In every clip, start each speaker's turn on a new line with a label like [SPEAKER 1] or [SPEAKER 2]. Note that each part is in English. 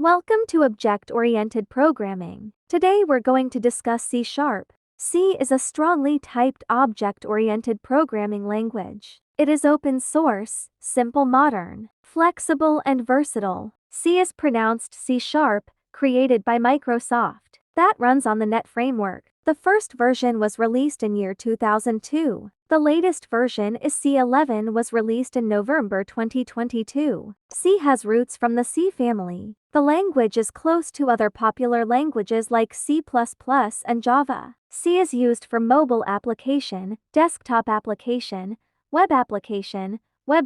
[SPEAKER 1] Welcome to Object-Oriented Programming. Today we're going to discuss C#. C is a strongly typed object-oriented programming language. It is open source, simple, modern, flexible, and versatile. C is pronounced C#, created by Microsoft, that runs on the .NET framework. The first version was released in year 2002. The latest version is C11, was released in November 2022. C has roots from the C family. The language is close to other popular languages like C++ and Java. C is used for mobile application, desktop application, web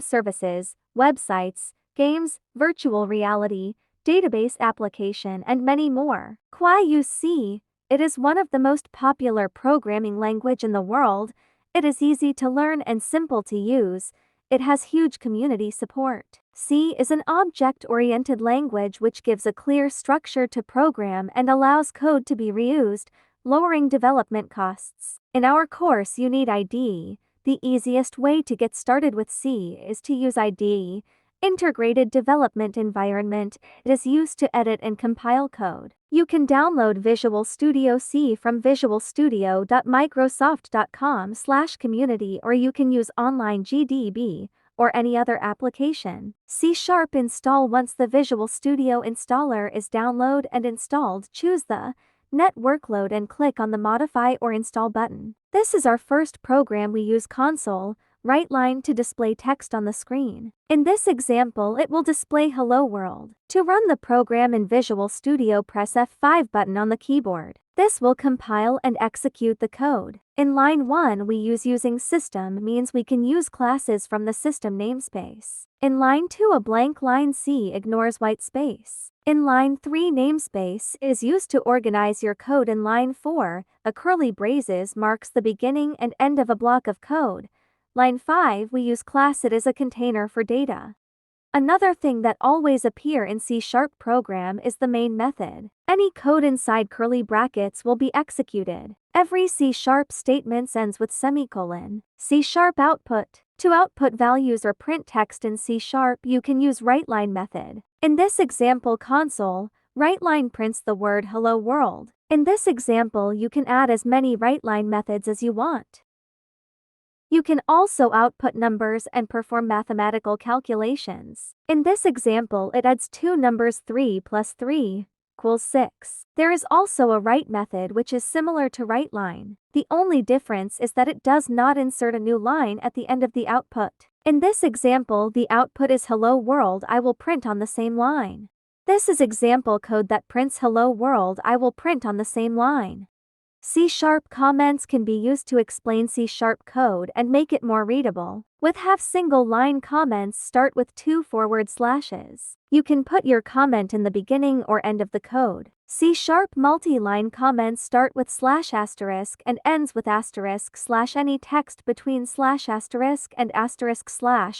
[SPEAKER 1] services, websites, games, virtual reality, database application, and many more. Why use C? It is one of the most popular programming language in the world. It is easy to learn and simple to use. It has huge community support. C is an object-oriented language which gives a clear structure to program and allows code to be reused, lowering development costs. In our course you need IDE. The easiest way to get started with C is to use IDE, Integrated Development Environment. It is used to edit and compile code. You can download Visual Studio C from visualstudio.microsoft.com/community, or you can use online GDB or any other application. C# install. Once the Visual Studio installer is downloaded and installed, choose the .NET workload and click on the Modify or Install button. This is our first program. We use console, right line to display text on the screen. In this example, it will display Hello World. To run the program in Visual Studio, press F5 button on the keyboard. This will compile and execute the code. In line 1, we using system means we can use classes from the system namespace. In line 2, a blank line C ignores white space. In line 3, namespace is used to organize your code. In line 4, a curly braces marks the beginning and end of a block of code. Line 5, we use class. It is a container for data. Another thing that always appear in C# program is the main method. Any code inside curly brackets will be executed. Every C# statement ends with semicolon. C# output. To output values or print text in C#, you can use WriteLine method. In this example console, WriteLine prints the word Hello World. In this example, you can add as many WriteLine methods as you want. You can also output numbers and perform mathematical calculations. In this example, it adds two numbers, 3 plus 3 equals 6. There is also a write method which is similar to WriteLine. The only difference is that it does not insert a new line at the end of the output. In this example, the output is Hello World. I will print on the same line. This is example code that prints Hello World. I will print on the same line. C# comments can be used to explain C# code and make it more readable. With single line comments, start with 2 forward slashes. You can put your comment in the beginning or end of the code. C# multi-line comments start with /* and ends with */ any text between /* and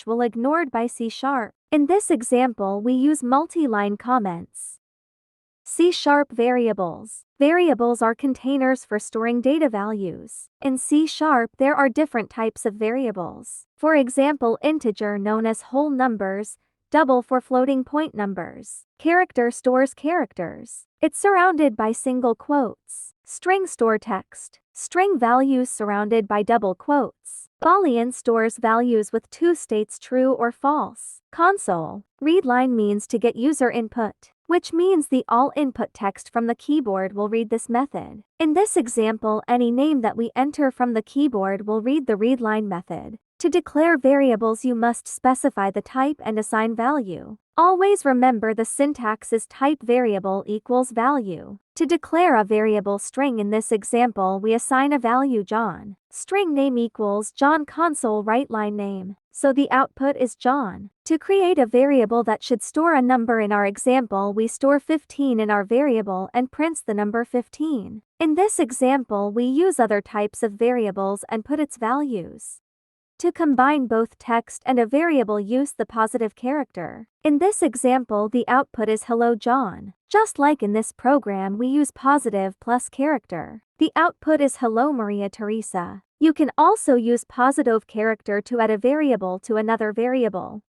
[SPEAKER 1] */ will ignored by C#. In this example, we use multi-line comments. C# variables. Variables are containers for storing data values. In C#, there are different types of variables. For example, integer known as whole numbers, double for floating point numbers. Character stores characters. It's surrounded by single quotes. String store text. String values surrounded by double quotes. Boolean stores values with two states, true or false. Console. Readline means to get user input, which means the all input text from the keyboard will read this method. In this example, any name that we enter from the keyboard will read the readline method. To declare variables, you must specify the type and assign value. Always remember the syntax is type variable equals value. To declare a variable string, in this example we assign a value John. String name equals John, console WriteLine name, so the output is John. To create a variable that should store a number, in our example we store 15 in our variable and prints the number 15. In this example we use other types of variables and put its values. To combine both text and a variable, use the positive character. In this example, the output is Hello John. Just like in this program, we use positive plus character. The output is Hello Maria Teresa. You can also use positive character to add a variable to another variable.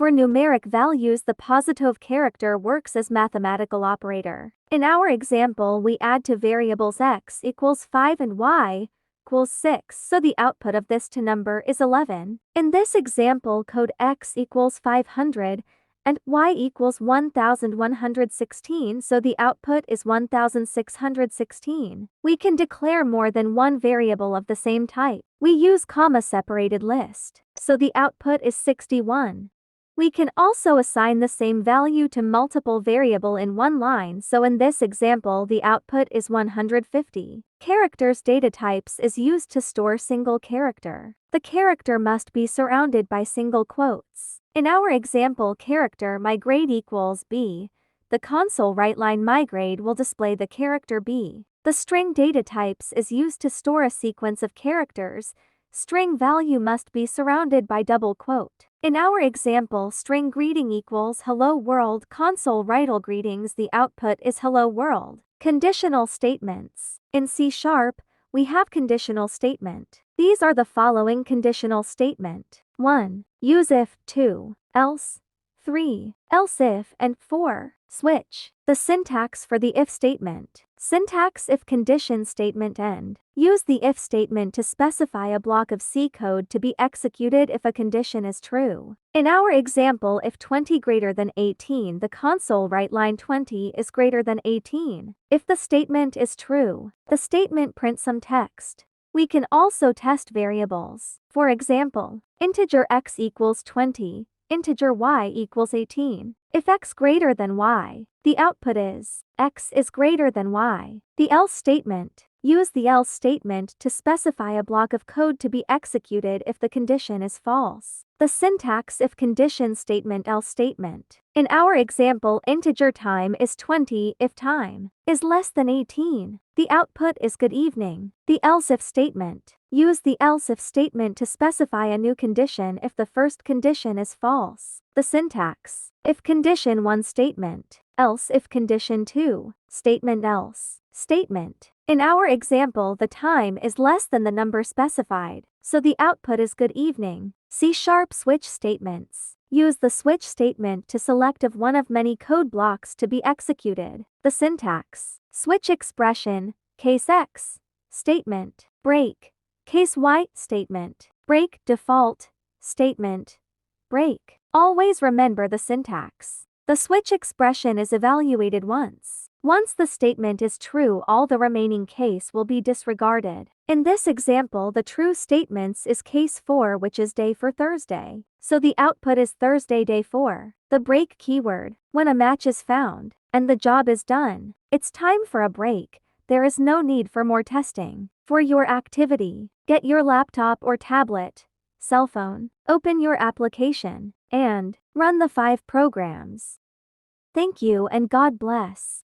[SPEAKER 1] For numeric values, the positive character works as mathematical operator. In our example, we add to variables x equals 5 and y equals 6, so the output of this to number is 11. In this example, code x equals 500 and y equals 1116, so the output is 1616. We can declare more than one variable of the same type. We use comma-separated list, so the output is 61. We can also assign the same value to multiple variable in one line, so in this example the output is 150. Characters data types is used to store single character. The character must be surrounded by single quotes. In our example character my grade equals B, the console write line my grade will display the character B. The string data types is used to store a sequence of characters. String value must be surrounded by double quote. In our example string greeting equals hello world console write all greetings, the output is hello world. Conditional statements. In C#, we have conditional statement. These are the following conditional statement. 1. Use if, 2. Else, 3. Else if, and 4. Switch. The syntax for the if statement. Syntax: if condition statement end. Use the if statement to specify a block of C code to be executed if a condition is true. In our example, if 20 greater than 18, the console write line 20 is greater than 18. If the statement is true, the statement prints some text. We can also test variables. For example, integer x equals 20, integer y equals 18. If x greater than y, the output is x is greater than y. The else statement. Use the else statement to specify a block of code to be executed if the condition is false. The syntax: if condition statement else statement. In our example, integer time is 20 if time is less than 18. The output is good evening. The else if statement. Use the else if statement to specify a new condition if the first condition is false. The syntax: if condition 1 statement, else if condition 2, statement else, statement. In our example, the time is less than the number specified, so the output is good evening. C# switch statements. Use the switch statement to select of one of many code blocks to be executed. The syntax: switch expression, case x, statement, break, case y, statement, break, default, statement, break. Always remember the syntax. The switch expression is evaluated once. Once the statement is true, all the remaining case will be disregarded. In this example, the true statements is case 4, which is day for Thursday, so the output is Thursday day 4. The break keyword. When a match is found, and the job is done, it's time for a break. There is no need for more testing. For your activity, get your laptop or tablet, cell phone, open your application, and run the 5 programs. Thank you and God bless.